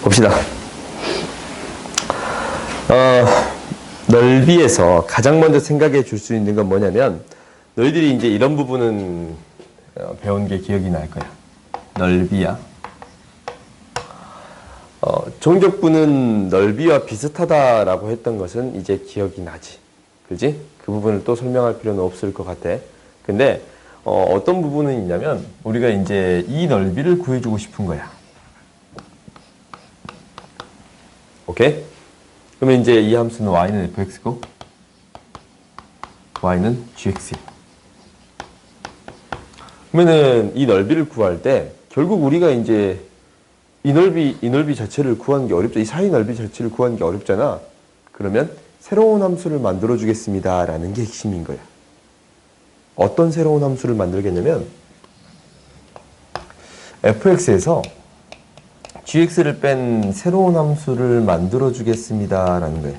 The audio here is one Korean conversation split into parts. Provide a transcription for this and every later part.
봅시다. 넓이에서 가장 먼저 생각해 줄 수 있는 건 뭐냐면, 너희들이 이제 이런 부분은 배운 게 기억이 날 거야. 넓이야. 정적분은 넓이와 비슷하다라고 했던 것은 이제 기억이 나지. 그지? 그 부분을 또 설명할 필요는 없을 것 같아. 근데 어떤 부분은 있냐면, 우리가 이제 이 넓이를 구해주고 싶은 거야. 오케이? 그러면 이제 이 함수는 y는 fx고 y는 gx. 그러면은 이 넓이를 구할 때 결국 우리가 이제 이 넓이 자체를 구하는 게 어렵죠. 이 사이 넓이 자체를 구하는 게 어렵잖아. 그러면 새로운 함수를 만들어 주겠습니다 라는 게 핵심인 거야. 어떤 새로운 함수를 만들겠냐면 fx에서 gx를 뺀 새로운 함수를 만들어 주겠습니다 라는 거예요.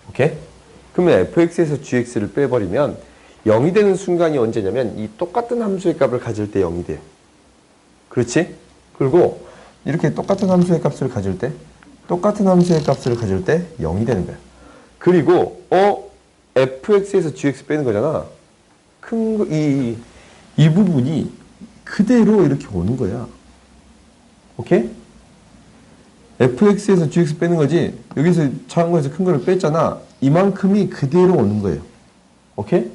오케이? 그러면 fx에서 gx를 빼버리면 0이 되는 순간이 언제냐면 이 똑같은 함수의 값을 가질 때 0이 돼요. 그렇지? 그리고 이렇게 똑같은 함수의 값을 가질 때 0이 되는 거야. 그리고 fx에서 gx 빼는 거잖아. 이 부분이 그대로 이렇게 오는 거야. 오케이? fx에서 gx 빼는 거지. 여기서 작은 거에서 큰 거를 뺐잖아. 이만큼이 그대로 오는 거예요. 오케이?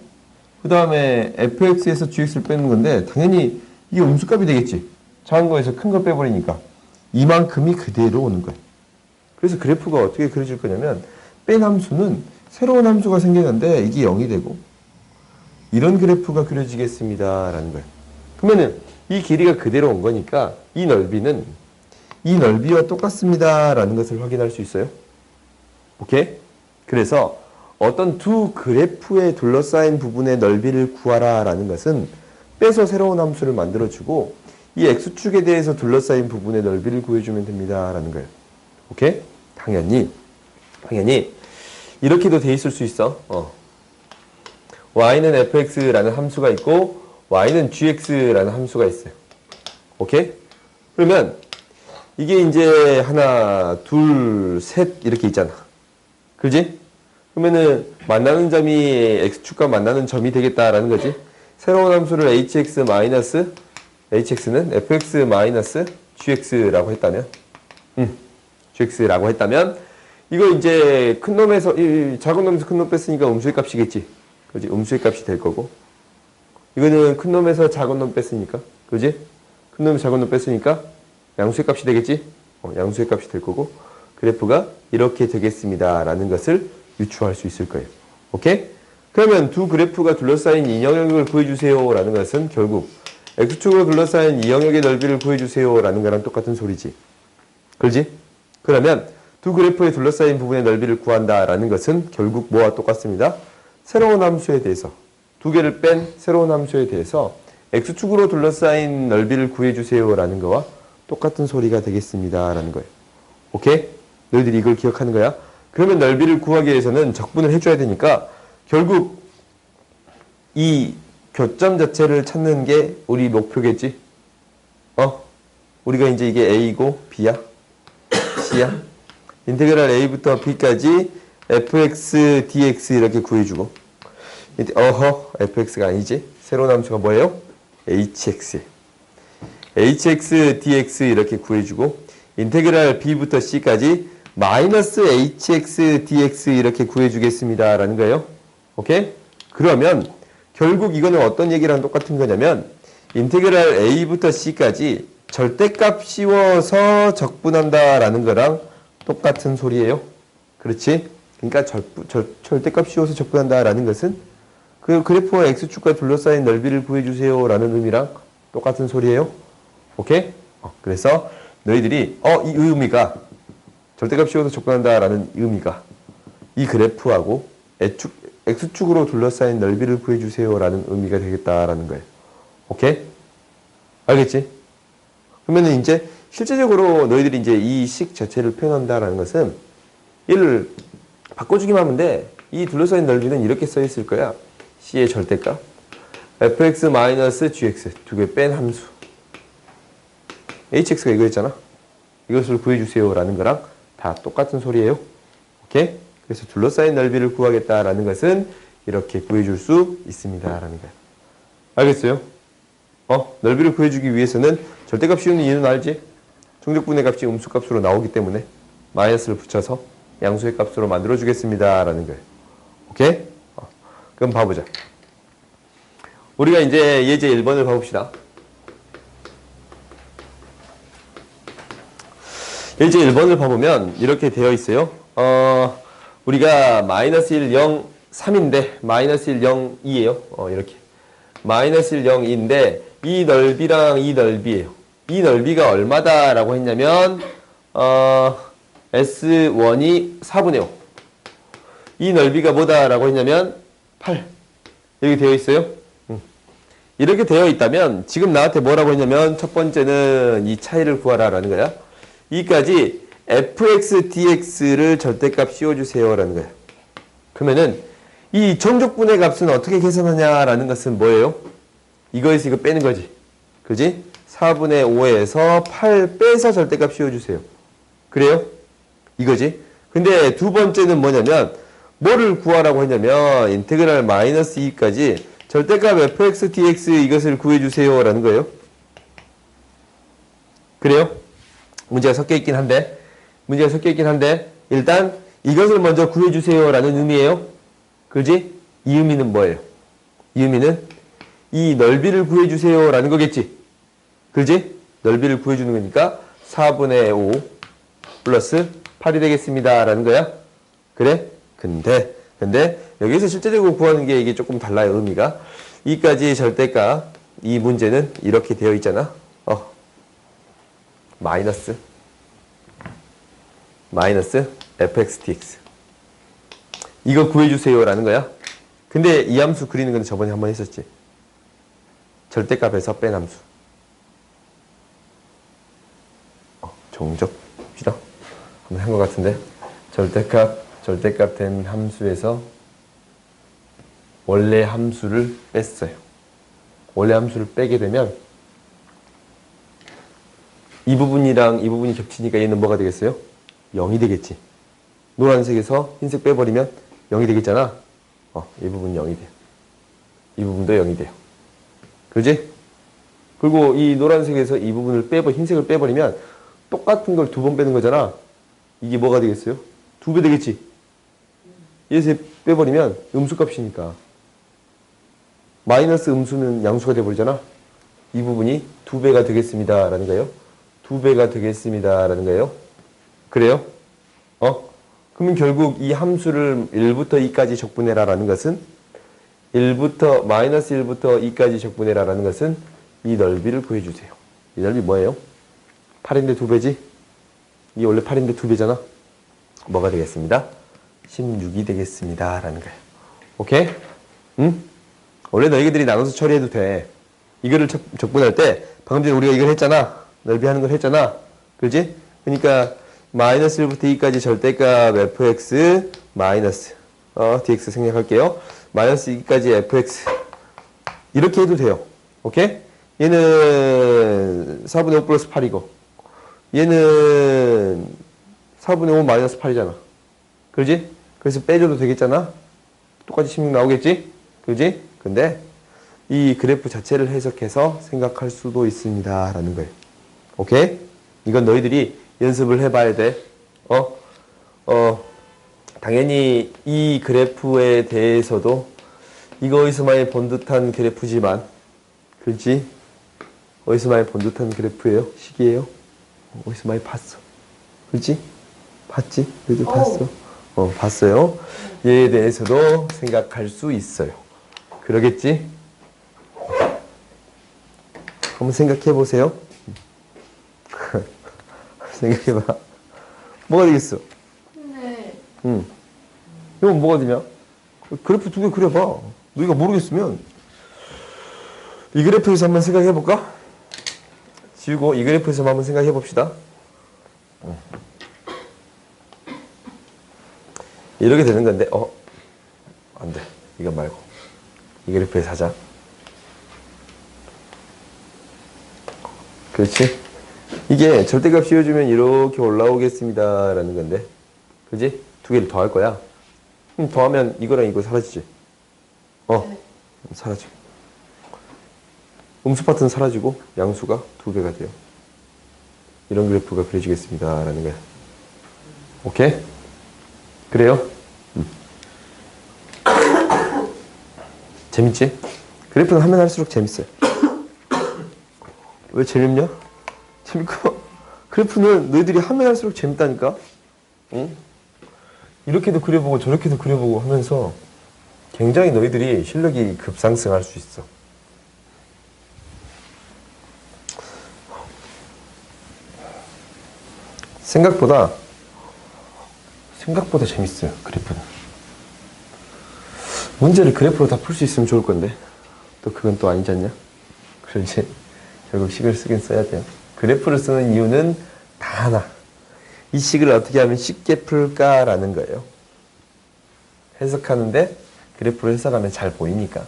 그 다음에 fx에서 gx를 빼는 건데 당연히 이게 음수값이 되겠지. 작은 거에서 큰 걸 빼버리니까 이만큼이 그대로 오는 거예요. 그래서 그래프가 어떻게 그려질 거냐면 뺀 함수는 새로운 함수가 생기는데 이게 0이 되고 이런 그래프가 그려지겠습니다 라는 거예요. 그러면은 이 길이가 그대로 온 거니까 이 넓이는 이 넓이와 똑같습니다 라는 것을 확인할 수 있어요. 오케이? 그래서 어떤 두 그래프에 둘러싸인 부분의 넓이를 구하라 라는 것은 빼서 새로운 함수를 만들어주고 이 x축에 대해서 둘러싸인 부분의 넓이를 구해주면 됩니다 라는 거예요. 오케이? 당연히 이렇게도 돼 있을 수 있어. y는 fx라는 함수가 있고 y는 gx라는 함수가 있어요. 오케이? 그러면 이게 이제 하나, 둘, 셋 이렇게 있잖아. 그지? 그러면은 만나는 점이 x축과 만나는 점이 되겠다라는 거지. 새로운 함수를 hx는 fx-gx라고 했다면 gx라고 했다면 이거 이제 큰 놈에서 작은 놈에서 큰 놈 뺐으니까 음수의 값이겠지. 그지? 음수의 값이 될 거고 이거는 큰 놈에서 작은 놈 뺐으니까 그지? 큰 놈에서 작은 놈 뺐으니까 양수의 값이 되겠지? 양수의 값이 될 거고 그래프가 이렇게 되겠습니다 라는 것을 유추할 수 있을 거예요. 오케이? 그러면 두 그래프가 둘러싸인 이 영역을 구해주세요 라는 것은 결국 x축으로 둘러싸인 이 영역의 넓이를 구해주세요 라는 거랑 똑같은 소리지. 그렇지? 그러면 두 그래프에 둘러싸인 부분의 넓이를 구한다 라는 것은 결국 뭐와 똑같습니다. 새로운 함수에 대해서 두 개를 뺀 새로운 함수에 대해서 x축으로 둘러싸인 넓이를 구해주세요 라는 거와 똑같은 소리가 되겠습니다 라는 거예요. 오케이? 너희들이 이걸 기억하는 거야? 그러면 넓이를 구하기 위해서는 적분을 해줘야 되니까 결국 이 교점 자체를 찾는 게 우리 목표겠지? 우리가 이제 이게 a고 b야? c야? 인테그랄 a부터 b까지 fx, dx 이렇게 구해주고 fx가 아니지? 새로운 함수가 뭐예요? hx dx 이렇게 구해주고 인테그랄 b부터 c까지 마이너스 hx dx 이렇게 구해주겠습니다 라는 거예요. 오케이? 그러면 결국 이거는 어떤 얘기랑 똑같은 거냐면 인테그랄 a부터 c까지 절대값 씌워서 적분한다 라는 거랑 똑같은 소리예요. 그렇지? 그러니까 절대값 씌워서 적분한다 라는 것은 그 그래프와 x축과 둘러싸인 넓이를 구해주세요 라는 의미랑 똑같은 소리예요. 오케이? 그래서 너희들이 이 의미가 절대값 씌워서 접근한다 라는 의미가 이 그래프하고 x축으로 둘러싸인 넓이를 구해주세요 라는 의미가 되겠다라는 거예요. 오케이? 알겠지? 그러면 이제 실제적으로 너희들이 이제 이 식 자체를 표현한다라는 것은 얘를 바꿔주기만 하면 돼. 이 둘러싸인 넓이는 이렇게 써 있을 거야. c의 절대값 fx-gx 두 개 뺀 함수 hx가 이거였잖아. 이것을 구해주세요 라는 거랑 다 똑같은 소리예요. 오케이? 그래서 둘러싸인 넓이를 구하겠다라는 것은 이렇게 구해줄 수 있습니다 라는 거예요. 알겠어요? 넓이를 구해주기 위해서는 절대값 씌우는 이유는 알지? 총적분의 값이 음수값으로 나오기 때문에 마이너스를 붙여서 양수의 값으로 만들어주겠습니다 라는 거예요. 오케이? 그럼 봐보자. 우리가 이제 예제 1번을 봐봅시다. 예제 1번을 봐보면 이렇게 되어 있어요. 우리가 마이너스 1, 0, 3인데 마이너스 1, 0, 2예요. 이렇게. 마이너스 1, 0, 2인데 이 넓이랑 이 넓이에요. 이 넓이가 얼마다라고 했냐면 S1이 4분의 5. 이 넓이가 뭐다라고 했냐면 8. 이렇게 되어 있어요. 이렇게 되어 있다면 지금 나한테 뭐라고 했냐면 첫 번째는 이 차이를 구하라라는 거야. 이까지 fx, dx를 절대값 씌워주세요 라는 거야. 그러면은 이 정적분의 값은 어떻게 계산하냐라는 것은 뭐예요? 이거에서 이거 빼는 거지. 그지? 4분의 5에서 8 빼서 절대값 씌워주세요. 그래요? 이거지. 근데 두 번째는 뭐냐면 뭐를 구하라고 했냐면 인테그랄 마이너스 2까지 절대값 fx, dx 이것을 구해주세요 라는 거예요. 그래요? 문제가 섞여 있긴 한데 일단 이것을 먼저 구해주세요 라는 의미예요. 그지? 이 의미는 뭐예요? 이 의미는 이 넓이를 구해주세요 라는 거겠지. 그지? 넓이를 구해주는 거니까 4분의 5 플러스 8이 되겠습니다 라는 거야. 그래? 근데 여기서 실제적으로 구하는 게 이게 조금 달라요. 의미가. 이까지 절대값 이 문제는 이렇게 되어 있잖아. 마이너스 fx dx 이거 구해주세요 라는 거야. 근데 이 함수 그리는 건 저번에 한번 했었지. 절대값에서 뺀 함수. 정적시다 한번 한 것 같은데 절대값 된 함수에서 원래 함수를 뺐어요. 원래 함수를 빼게 되면 이 부분이랑 이 부분이 겹치니까 얘는 뭐가 되겠어요? 0이 되겠지. 노란색에서 흰색 빼버리면 0이 되겠잖아. 이 부분 0이 돼요. 이 부분도 0이 돼요. 그지? 그리고 이 노란색에서 이 부분을 흰색을 빼버리면 똑같은 걸 두 번 빼는 거잖아. 이게 뭐가 되겠어요? 2배 되겠지? 얘에서 빼버리면 음수값이니까. 마이너스 음수는 양수가 돼버리잖아. 이 부분이 2배가 되겠습니다. 라는 거예요. 2배가 되겠습니다. 라는 거예요. 그래요? 그러면 결국 이 함수를 1부터 2까지 적분해라 라는 것은 마이너스 1부터 2까지 적분해라 라는 것은 이 넓이를 구해주세요. 이 넓이 뭐예요? 8인데 2배지? 이게 원래 8인데 2배잖아? 뭐가 되겠습니다? 16이 되겠습니다. 라는 거예요. 오케이? 응? 원래 너희들이 나눠서 처리해도 돼. 이거를 적분할 때 방금 전에 우리가 이걸 했잖아. 넓이 하는 걸 했잖아. 그렇지? 그러니까 마이너스 1부터 2까지 절대값 fx 마이너스 dx 생략할게요. 마이너스 2까지 fx 이렇게 해도 돼요. 오케이? 얘는 4분의 5 플러스 8이고 얘는 4분의 5 마이너스 8이잖아. 그렇지? 그래서 빼줘도 되겠잖아. 똑같이 16 나오겠지? 그렇지? 근데 이 그래프 자체를 해석해서 생각할 수도 있습니다. 라는 거예요. 오케이? 이건 너희들이 연습을 해봐야 돼. 당연히 이 그래프에 대해서도 이거 어디서 많이 본 듯한 그래프지만, 그렇지? 어디서 많이 본 듯한 그래프예요? 식이에요? 어디서 많이 봤어? 그렇지? 봤지? 너희들 봤어? 봤어요. 얘에 대해서도 생각할 수 있어요. 그러겠지? 한번 생각해 보세요. 생각해봐. 뭐가 되겠어? 네. 이건 뭐가 되냐? 그래프 두 개 그려봐. 너희가 모르겠으면 이 그래프에서 한번 생각해 볼까? 지우고 이 그래프에서 한번 생각해 봅시다. 이렇게 되는 건데, 안 돼. 이거 말고. 이 그래프에서 하자. 그렇지? 이게 절대값 씌워주면 이렇게 올라오겠습니다 라는 건데, 그지? 두 개를 더할 거야. 그럼 더하면 이거랑 이거 사라지지? 사라져. 음수 파트는 사라지고 양수가 2배가 돼요. 이런 그래프가 그려지겠습니다 라는 거야. 오케이? 그래요? 재밌지? 그래프는 하면 할수록 재밌어요. 왜 재밌냐? 재밌고, 그래프는 너희들이 하면 할수록 재밌다니까? 응? 이렇게도 그려보고 저렇게도 그려보고 하면서 굉장히 너희들이 실력이 급상승할 수 있어. 생각보다 재밌어요, 그래프는. 문제를 그래프로 다 풀 수 있으면 좋을 건데, 또 그건 또 아니지 않냐? 그래서 결국 식을 쓰긴 써야 돼요. 그래프를 쓰는 이유는 다 하나. 이 식을 어떻게 하면 쉽게 풀까라는 거예요. 해석하는데 그래프로 해석하면 잘 보이니까.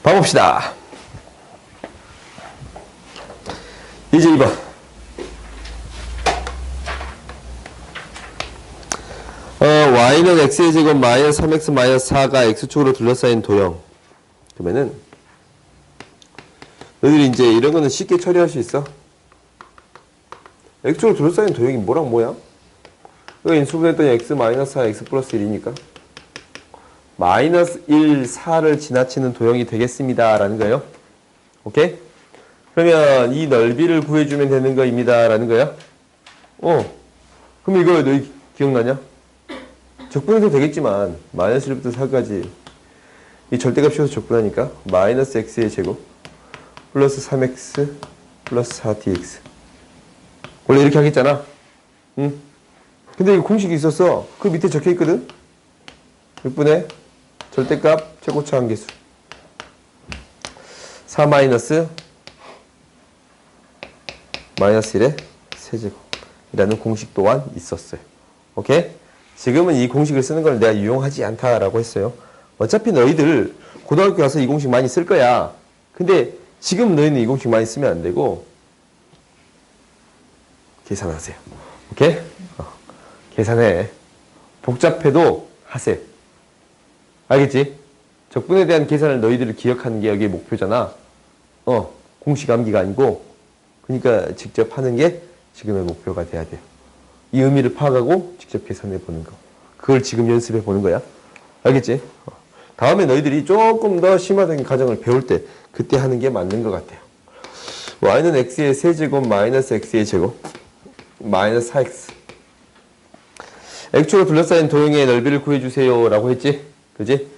봐봅시다. 이제 2번. y는 x의 제곱 마이너스 3x 마이너스 4가 x축으로 둘러싸인 도형. 그러면은 너희들이 이제 이런 거는 쉽게 처리할 수 있어. x축으로 둘러싸인 도형이 뭐랑 뭐야? 이거 인수분해했더니 x 마이너스 4, x 플러스 1이니까 마이너스 1, 4를 지나치는 도형이 되겠습니다 라는 거예요. 오케이? 그러면 이 넓이를 구해주면 되는 거입니다 라는 거야. 그럼 이거 너희 기억나냐? 적분해도 되겠지만 마이너스 1부터 4까지 이 절대값 씌워서 적분하니까 마이너스 x의 제곱 플러스 3x 플러스 4dx. 원래 이렇게 하겠잖아. 응? 근데 이거 공식이 있었어. 그 밑에 적혀 있거든. 6분의 절대값 최고차 한계수 4 마이너스 1의 세제곱이라는 공식 또한 있었어요. 오케이? 지금은 이 공식을 쓰는 걸 내가 유용하지 않다라고 했어요. 어차피 너희들 고등학교 가서 이 공식 많이 쓸 거야. 근데 지금 너희는 이 공식 많이 쓰면 안 되고 계산하세요. 오케이? 계산해. 복잡해도 하세요. 알겠지? 적분에 대한 계산을 너희들이 기억하는 게 여기의 목표잖아. 공식 암기가 아니고. 그러니까 직접 하는 게 지금의 목표가 돼야 돼요. 이 의미를 파악하고 직접 계산해 보는 거. 그걸 지금 연습해 보는 거야. 알겠지? 다음에 너희들이 조금 더 심화된 과정을 배울 때 그때 하는 게 맞는 것 같아요. y는 x의 세제곱 마이너스 x의 제곱 마이너스 4x. x축으로 둘러싸인 도형의 넓이를 구해주세요 라고 했지? 그지?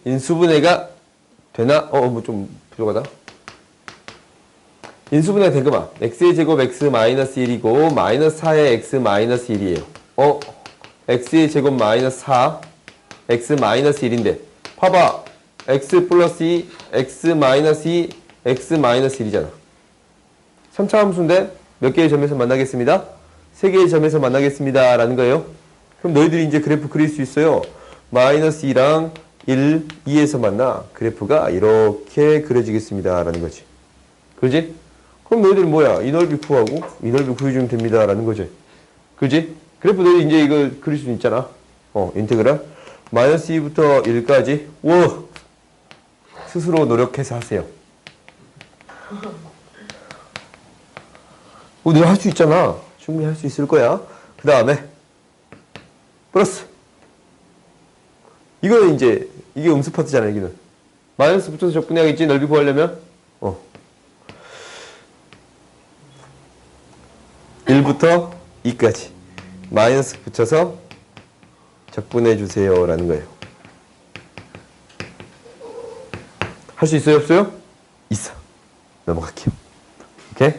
인수분해가 되나? 뭐 좀 부족하다. 인수분해가 된 거 봐. x의 제곱 x 마이너스 1이고 마이너스 4의 x 마이너스 1이에요. x의 제곱 마이너스 4 x 마이너스 1인데 봐봐. x 플러스 2 x 마이너스 2 x 마이너스 1이잖아. 3차 함수인데 몇 개의 점에서 만나겠습니다? 3개의 점에서 만나겠습니다 라는 거예요. 그럼 너희들이 이제 그래프 그릴 수 있어요. 마이너스 2랑 1, 2에서 만나 그래프가 이렇게 그려지겠습니다 라는 거지. 그지? 그럼 너희들 뭐야? 이 넓이 구하고 이 넓이 구해주면 됩니다 라는 거지. 그지? 그래프 너희 이제 이거 그릴 수 있잖아. 인테그랄 마이너스 2부터 1까지 스스로 노력해서 하세요. 너가 할 수 있잖아. 충분히 할 수 있을 거야. 그 다음에 플러스. 이거는 이제 이게 음수 파트잖아. 여기는 마이너스 붙여서 적분해야겠지. 넓이 구하려면 1부터 2까지 마이너스 붙여서 적분해 주세요 라는 거예요. 할 수 있어요? 없어요? 있어. 넘어갈게요. 오케이?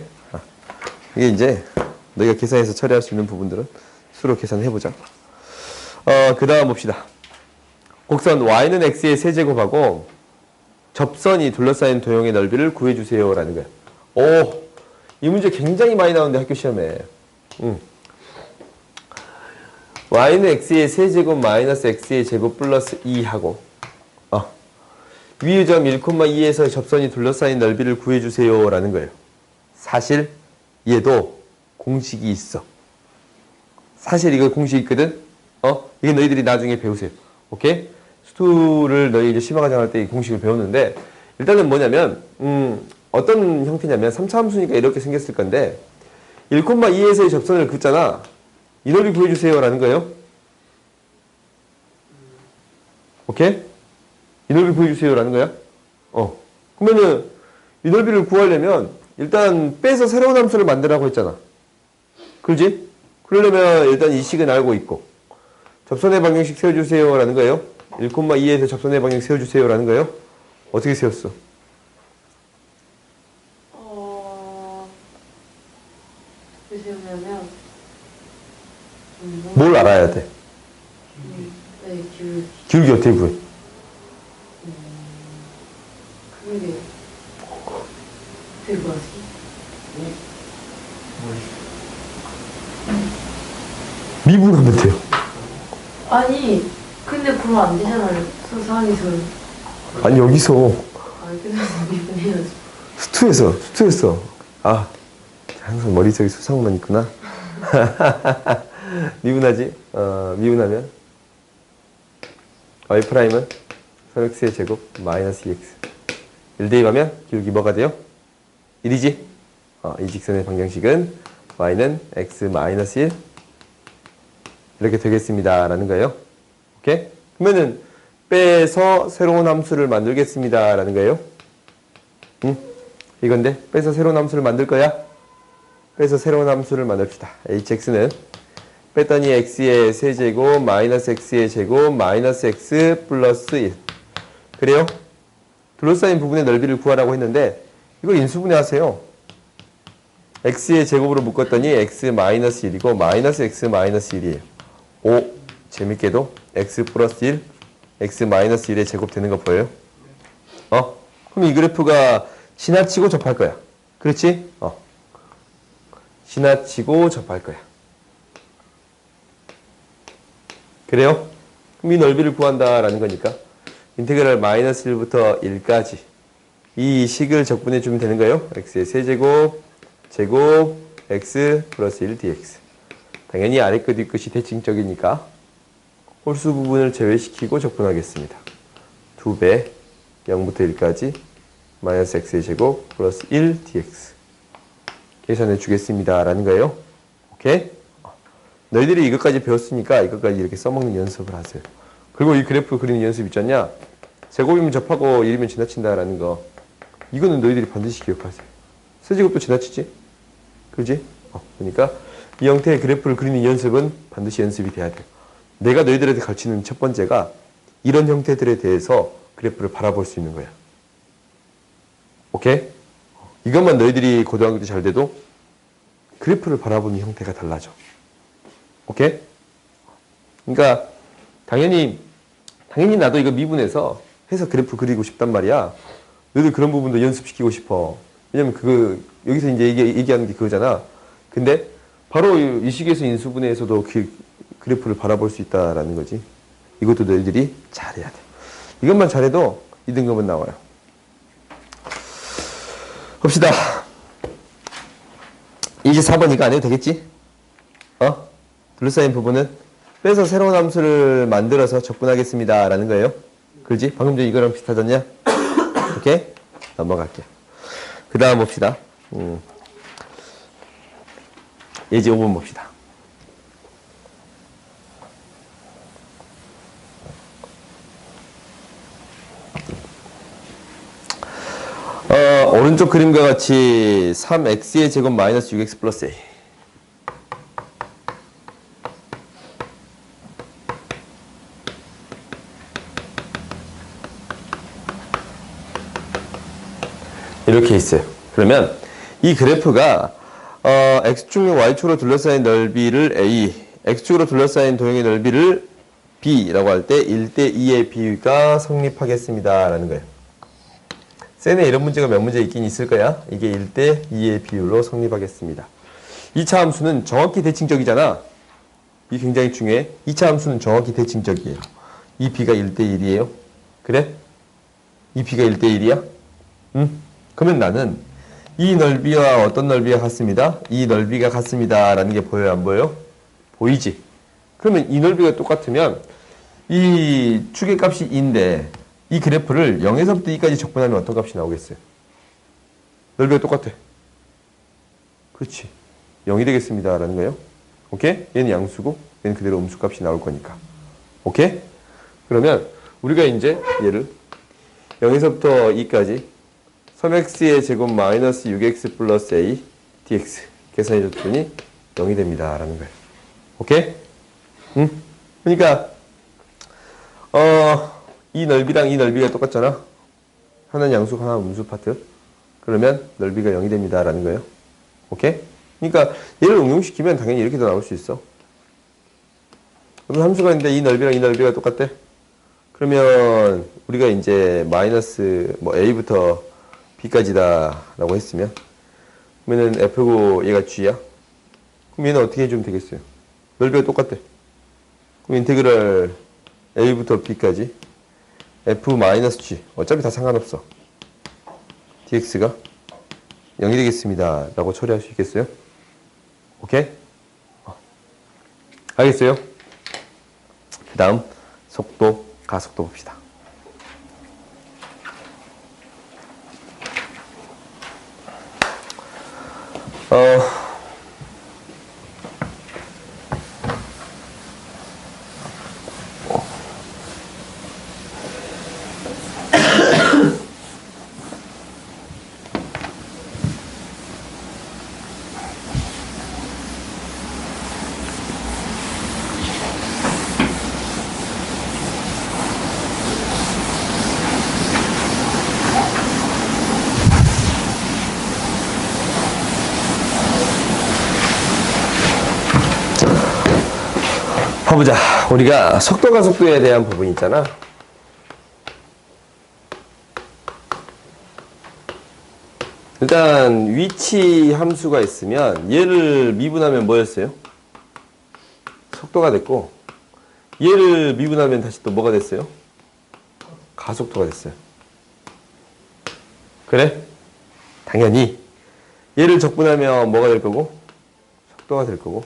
이게 이제 너희가 계산해서 처리할 수 있는 부분들은 수로 계산해보자. 그 다음 봅시다. 곡선 y는 x의 세제곱하고 접선이 둘러싸인 도형의 넓이를 구해주세요 라는 거야. 이 문제 굉장히 많이 나오는데 학교 시험에. y는 x의 세제곱 마이너스 x의 제곱 플러스 2하고 위의 점 1,2에서 접선이 둘러싸인 넓이를 구해주세요 라는 거예요. 사실 얘도 공식이 있어. 사실 이거 공식이 있거든. 이게 너희들이 나중에 배우세요. 오케이? 수투를 너희 이제 심화 과정할 때 이 공식을 배우는데 일단은 뭐냐면 어떤 형태냐면 3차 함수니까 이렇게 생겼을 건데 1,2에서의 접선을 긋잖아. 이 넓이 구해주세요 라는 거예요. 오케이? 이 넓이 구해주세요 라는 거야. 그러면은 이 넓이를 구하려면 일단 빼서 새로운 함수를 만들라고 했잖아. 그렇지? 그러려면 일단 이 식은 알고 있고 접선의 방정식 세워주세요 라는 거예요. 1,2에서 접선의 방정식 세워주세요 라는 거예요. 어떻게 세웠어? 세우려면 뭘 알아야 돼? 네, 기울기. 기울기 어떻게 구해? 그게 어떻게 구하지? 미분하면 돼요. 아니, 근데 그러면 안 되잖아요. 수상에서. 아니 여기서 그래서 미분해야지. 수투에서 아 항상 머릿속에 수상만 있구나. 미분하지? 미분하면 y 프라임은 3x의 제곱 마이너스 2x 1 대입하면 기울기 뭐가 돼요? 1이지? 이 직선의 방정식은 y는 x 마이너스 1 이렇게 되겠습니다 라는 거예요. 오케이? 그러면은 빼서 새로운 함수를 만들겠습니다 라는 거예요. 이건데 빼서 새로운 함수를 만들 거야? 빼서 새로운 함수를 만듭시다. hx는 뺐더니 x의 세제곱 마이너스 x의 제곱 마이너스 x 플러스 1 그래요? 둘러싸인 부분의 넓이를 구하라고 했는데 이걸 인수분해 하세요. x의 제곱으로 묶었더니 x 마이너스 1이고 마이너스 x 마이너스 1이에요. 오, 재밌게도 x 플러스 1 x 마이너스 1의 제곱 되는 거 보여요? 그럼 이 그래프가 지나치고 접할 거야. 그렇지? 지나치고 접할 거야. 그래요? 그럼 이 넓이를 구한다라는 거니까 인테그랄 마이너스 1부터 1까지 이 식을 적분해 주면 되는 거예요. x의 세제곱 제곱 x 플러스 1 dx 당연히 아래 끝 윗 끝이 대칭적이니까 홀수 부분을 제외시키고 적분하겠습니다. 2배 0부터 1까지 마이너스 x의 제곱 플러스 1 dx 계산해 주겠습니다 라는 거예요. 오케이? 너희들이 이것까지 배웠으니까 이것까지 이렇게 써먹는 연습을 하세요. 그리고 이 그래프 그리는 연습 있잖냐? 제곱이면 접하고 1이면 지나친다라는 거 이거는 너희들이 반드시 기억하세요. 세제곱도 지나치지? 그지? 그러니까 이 형태의 그래프를 그리는 연습은 반드시 연습이 돼야 돼요. 내가 너희들한테 가르치는 첫 번째가 이런 형태들에 대해서 그래프를 바라볼 수 있는 거야. 오케이? 이것만 너희들이 고등학교 때 잘 돼도 그래프를 바라보는 형태가 달라져. 오케이? 그러니까 당연히 나도 이거 미분해서 해서 그래프 그리고 싶단 말이야. 너희들 그런 부분도 연습시키고 싶어. 왜냐면 여기서 이제 얘기하는 게 그거잖아. 근데 바로 이 식에서 인수분해에서도 그래프를 바라볼 수 있다라는 거지. 이것도 너희들이 잘해야 돼. 이것만 잘해도 2등급은 나와요. 봅시다. 이제 4번 이거 안 해도 되겠지? 둘러싸인 부분은 빼서 새로운 함수를 만들어서 적분하겠습니다 라는 거예요. 그렇지? 방금 전에 이거랑 비슷하잖냐? 오케이? 넘어갈게요. 그 다음 봅시다. 예제 5번 봅시다. 오른쪽 그림과 같이 3x의 제곱 마이너스 6x 플러스 a 이렇게 있어요. 그러면 이 그래프가 x축 y축으로 둘러싸인 넓이를 a, x축으로 둘러싸인 도형의 넓이를 b라고 할 때 1대2의 비가 성립하겠습니다 라는 거예요. 쌤에 이런 문제가 몇 문제 있긴 있을 거야. 이게 1대2의 비율로 성립하겠습니다. 2차 함수는 정확히 대칭적이잖아. 이 굉장히 중요해. 2차 함수는 정확히 대칭적이에요. 이 b가 1대1이에요. 그래? 이 B가 1대1이야? 응? 그러면 나는 이 넓이와 어떤 넓이가 같습니다. 이 넓이가 같습니다. 라는 게 보여요? 안 보여요? 보이지? 그러면 이 넓이가 똑같으면 이 축의 값이 2인데 이 그래프를 0에서부터 2까지 적분하면 어떤 값이 나오겠어요? 넓이가 똑같아. 그렇지. 0이 되겠습니다. 라는 거예요. 오케이? 얘는 양수고 얘는 그대로 음수값이 나올 거니까. 오케이? 그러면 우리가 이제 얘를 0에서부터 2까지 3x의 제곱 마이너스 6x 플러스 a dx 계산해 줬더니 0이 됩니다. 라는 거예요. 오케이? 응? 그러니까 이 넓이랑 이 넓이가 똑같잖아. 하나는 양수, 하나는 음수 파트. 그러면 넓이가 0이 됩니다. 라는 거예요. 오케이? 그러니까 얘를 응용시키면 당연히 이렇게도 나올 수 있어. 그럼 함수가 있는데 이 넓이랑 이 넓이가 똑같대. 그러면 우리가 이제 마이너스 뭐 a부터 b까지다 라고 했으면 그러면은 f고 얘가 g야. 그럼 얘는 어떻게 해주면 되겠어요? 넓이가 똑같대. 그럼 인테그랄 a부터 b까지 f 마이너스 g 어차피 다 상관없어. dx가 0이 되겠습니다 라고 처리할 수 있겠어요? 오케이? 알겠어요? 그 다음 속도, 가속도 봅시다. 봐보자. 우리가 속도, 가속도에 대한 부분이 있잖아. 일단 위치 함수가 있으면 얘를 미분하면 뭐였어요? 속도가 됐고 얘를 미분하면 다시 또 뭐가 됐어요? 가속도가 됐어요. 그래? 당연히 얘를 적분하면 뭐가 될 거고? 속도가 될 거고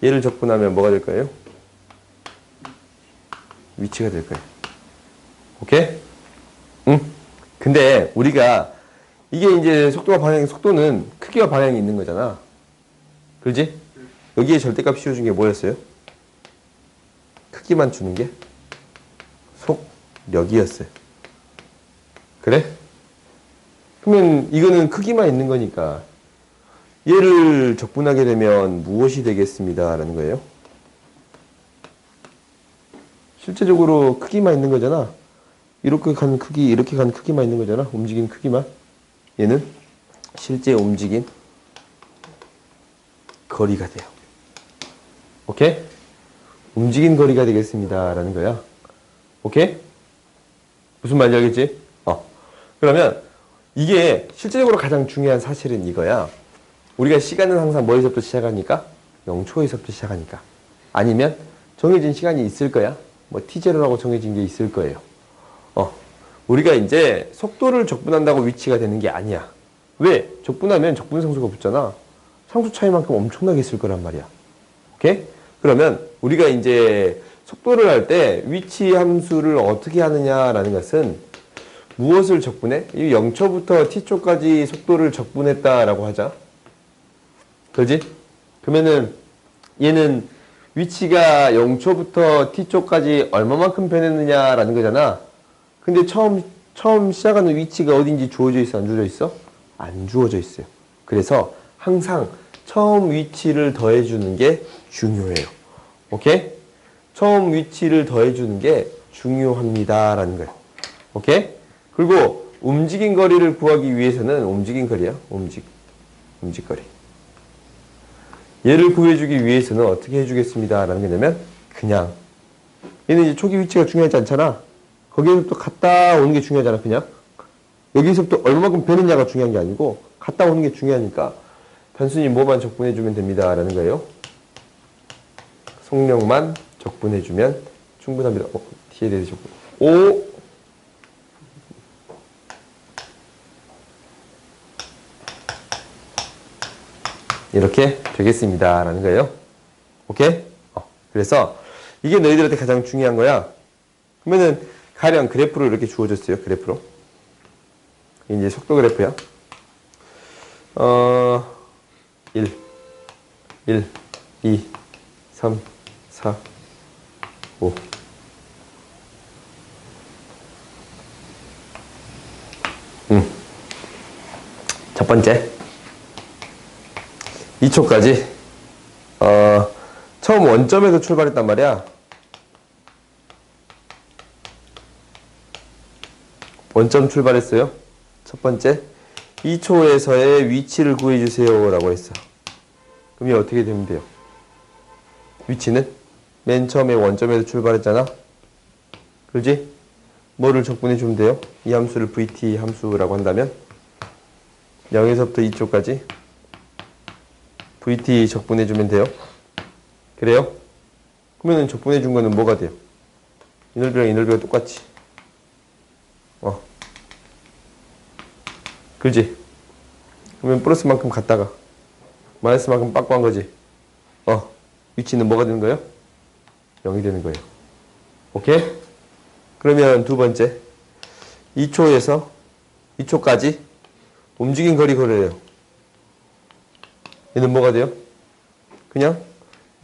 얘를 적분하면 뭐가 될 거예요? 위치가 될 거예요. 오케이? 응? 근데 우리가 이게 이제 속도와 방향, 속도는 크기와 방향이 있는 거잖아. 그렇지? 여기에 절대값 씌워준 게 뭐였어요? 크기만 주는 게 속력이었어요. 그래? 그러면 이거는 크기만 있는 거니까 얘를 적분하게 되면 무엇이 되겠습니다. 라는 거예요. 실제적으로 크기만 있는 거잖아. 이렇게 간 크기, 이렇게 간 크기만 있는 거잖아. 움직인 크기만. 얘는 실제 움직인 거리가 돼요. 오케이? 움직인 거리가 되겠습니다. 라는 거야. 오케이? 무슨 말인지 알겠지? 그러면 이게 실제적으로 가장 중요한 사실은 이거야. 우리가 시간은 항상 뭐에서부터 시작하니까? 0초에서부터 시작하니까. 아니면 정해진 시간이 있을 거야. 뭐 t0라고 정해진 게 있을 거예요. 우리가 이제 속도를 적분한다고 위치가 되는 게 아니야. 왜? 적분하면 적분상수가 붙잖아. 상수 차이만큼 엄청나게 있을 거란 말이야. 오케이? 그러면 우리가 이제 속도를 할 때 위치 함수를 어떻게 하느냐라는 것은 무엇을 적분해? 이 0초부터 t초까지 속도를 적분했다라고 하자. 그지? 그러면은 얘는 위치가 0초부터 t초까지 얼마만큼 변했느냐라는 거잖아. 근데 처음 시작하는 위치가 어딘지 주어져 있어? 안 주어져 있어? 안 주어져 있어요. 그래서 항상 처음 위치를 더해주는 게 중요해요. 오케이? 처음 위치를 더해주는 게 중요합니다. 라는 거예요. 오케이? 그리고 움직인 거리를 구하기 위해서는 움직인 거리야. 움직거리. 얘를 구해주기 위해서는 어떻게 해주겠습니다. 라는 게 뭐냐면 그냥 얘는 이제 초기 위치가 중요하지 않잖아. 거기에서부터 갔다 오는 게 중요하잖아. 그냥 여기서부터 얼마만큼 변했냐가 중요한 게 아니고 갔다 오는 게 중요하니까 단순히 뭐만 적분해주면 됩니다. 라는 거예요. 속력만 적분해주면 충분합니다. t에 대해서 적분. 이렇게 되겠습니다. 라는 거예요. 오케이? 그래서 이게 너희들한테 가장 중요한 거야. 그러면은 가령 그래프로 이렇게 주어졌어요. 그래프로. 이제 속도 그래프야. 1, 2, 3, 4, 5. 첫 번째. 2초까지. 처음 원점에서 출발했단 말이야. 원점 출발했어요. 첫 번째. 2초에서의 위치를 구해주세요. 라고 했어. 그럼 이게 어떻게 되면 돼요? 위치는 맨 처음에 원점에서 출발했잖아. 그렇지? 뭐를 적분해 주면 돼요? 이 함수를 vt 함수라고 한다면 0에서부터 2초까지 vt 적분해 주면 돼요. 그래요? 그러면 적분해 준 거는 뭐가 돼요? 이 넓이랑 이 넓이가 똑같지. 그지? 그러면 플러스만큼 갔다가 마이너스만큼 빠꾸 한 거지. 위치는 뭐가 되는 거예요? 0이 되는 거예요. 오케이? 그러면 두 번째 2초에서 2초까지 움직인 거리 그래요. 얘는 뭐가 돼요? 그냥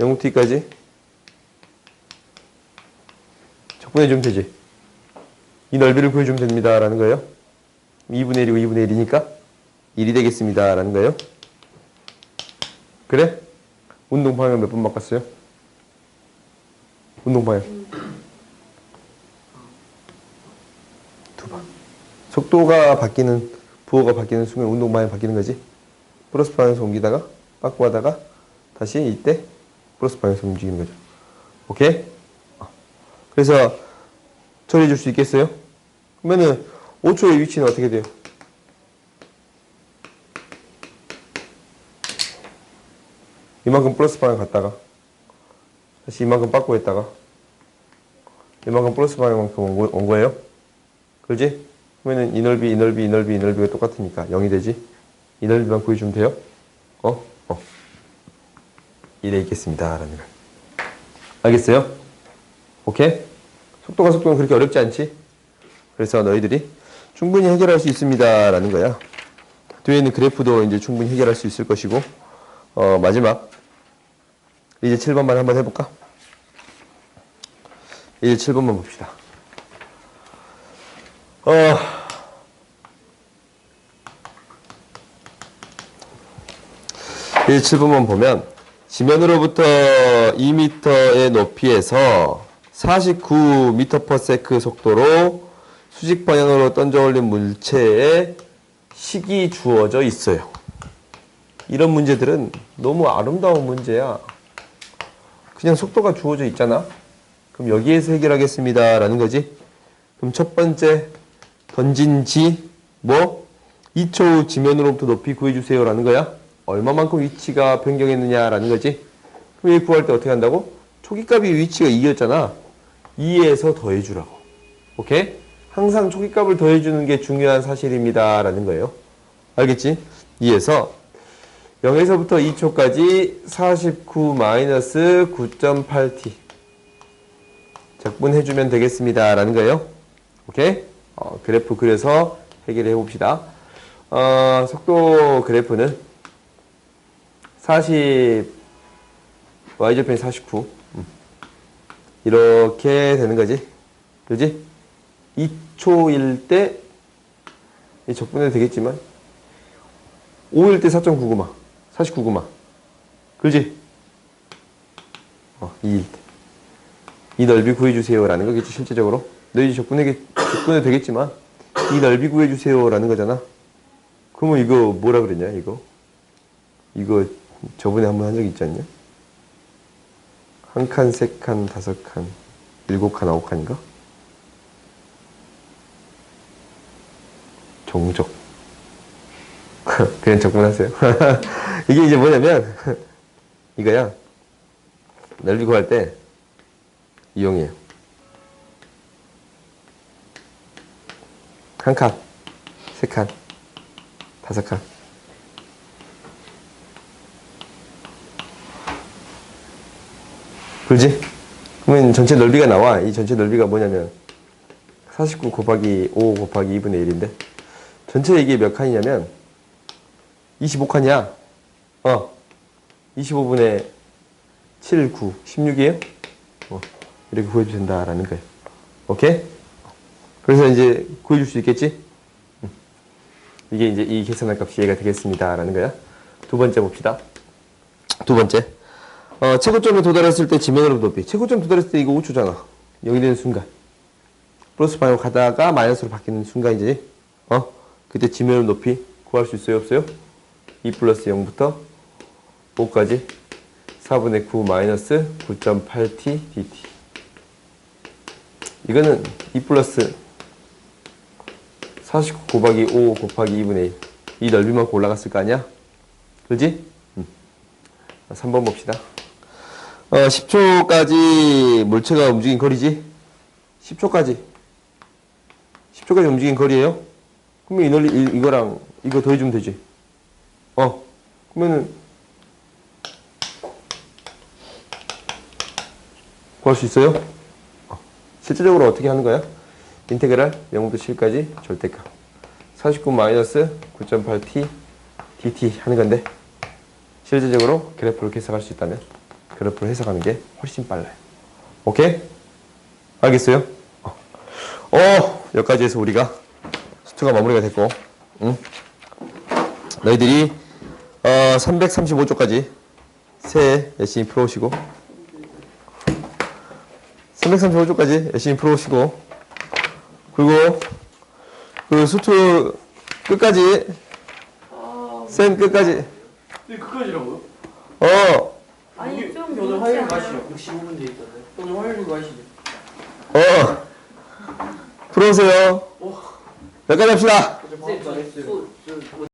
0t까지 적분해 주면 되지. 이 넓이를 구해주면 됩니다. 라는 거예요. 2분의 1이고 2분의 1이니까 1이 되겠습니다. 라는 거예요. 그래? 운동 방향 몇 번 바꿨어요? 운동 방향. 2번. 속도가 바뀌는, 부호가 바뀌는 순간 운동 방향 바뀌는 거지. 플러스 방향에서 옮기다가 빠꾸 하다가 다시 이때 플러스 방향에서 움직이는 거죠. 오케이? 그래서 처리해 줄 수 있겠어요? 그러면은 5초의 위치는 어떻게 돼요? 이만큼 플러스 방향 갔다가 다시 이만큼 빠꾸 했다가 이만큼 플러스 방향만큼 온 거예요? 그렇지? 그러면은 이 넓이, 이 넓이, 이 넓이, 이 넓이가 똑같으니까 0이 되지? 이 넓이만 구해주면 돼요? 이래 있겠습니다. 라는 걸. 알겠어요? 오케이? 속도는 그렇게 어렵지 않지? 그래서 너희들이 충분히 해결할 수 있습니다. 라는 거야. 뒤에 있는 그래프도 이제 충분히 해결할 수 있을 것이고, 마지막. 이제 7번만 한번 해볼까? 이제 7번만 봅시다. 이제 7번만 보면, 지면으로부터 2m의 높이에서 49m/s 속도로 수직 방향으로 던져 올린 물체에 식이 주어져 있어요. 이런 문제들은 너무 아름다운 문제야. 그냥 속도가 주어져 있잖아. 그럼 여기에서 해결하겠습니다. 라는 거지. 그럼 첫 번째 던진 지 2초 후 지면으로부터 높이 구해주세요. 라는 거야. 얼마만큼 위치가 변경했느냐 라는 거지. 그럼 얘 구할 때 어떻게 한다고? 초기값이 위치가 2였잖아. 2에서 더해주라고. 오케이? 항상 초기값을 더해주는 게 중요한 사실입니다. 라는 거예요. 알겠지? 2에서 0에서부터 2초까지 49-9.8t 적분해주면 되겠습니다. 라는 거예요. 오케이? 그래프 그려서 해결해 봅시다. 속도 그래프는 y절편이 49 이렇게 되는 거지. 그지? 2초일 때 적분해도 되겠지만 5일 때 4.99마 49구마 그지? 2일 때 이 넓이 구해주세요 라는 거겠지. 실제적으로 너희 적분해도 되겠지만 이 넓이 구해주세요 라는 거잖아. 그러면 이거 뭐라 그랬냐? 이거 저번에 한번 한 적 있지 않냐? 한 칸, 세 칸, 다섯 칸, 일곱 칸, 아홉 칸인가? 종족. 그냥 적분하세요. 이게 이제 뭐냐면, 이거야. 넓이 구할 때, 이용해요. 한 칸, 세 칸, 다섯 칸. 그러지? 그러면 전체 넓이가 나와. 이 전체 넓이가 뭐냐면 49 곱하기 5 곱하기 2분의 1인데 전체 이게 몇 칸이냐면 25칸이야. 25분의 7, 9, 16이에요? 이렇게 구해주면 된다라는 거예요. 오케이? 그래서 이제 구해줄 수 있겠지? 이게 이제 이 계산할 값이 얘가 되겠습니다라는 거야. 두 번째 봅시다. 두 번째. 최고점에 도달했을 때 지면으로 높이. 최고점 도달했을 때 이거 5초잖아. 0이 되는 순간. 플러스 방향으로 가다가 마이너스로 바뀌는 순간이지. 그때 지면으로 높이 구할 수 있어요? 없어요? 2 플러스 0부터 5까지 4분의 9 마이너스 9.8t dt. 이거는 2 플러스 49 곱하기 5 곱하기 2분의 1. 이 넓이만큼 올라갔을 거 아니야? 그지? 3번 봅시다. 10초까지 물체가 움직인 거리지? 10초까지 움직인 거리예요? 그러면 이 넓이, 이거랑 이거 더해주면 되지? 그러면은 구할 수 있어요? 실제적으로 어떻게 하는 거야? 인테그랄 0부터 7까지 절대값 49 마이너스 9.8t dt 하는 건데 실제적으로 그래프를 해석할 수 있다면 그래프를 해석하는 게 훨씬 빨라요. 오케이? 알겠어요? 여기까지 해서 우리가 수트가 마무리가 됐고 너희들이 335쪽까지 새 열심히 풀어오시고 335쪽까지 열심히 풀어오시고 그리고 그 수트 끝까지 쌤 끝까지 네, 그까지라고요? 아니 좀 오늘 늦지 화요일 않아요? 가시죠. 65분 돼 있던데. 오늘 화요일 가시죠. 풀어오세요. 여기까지 합시다. 어제 방금 잘했어요.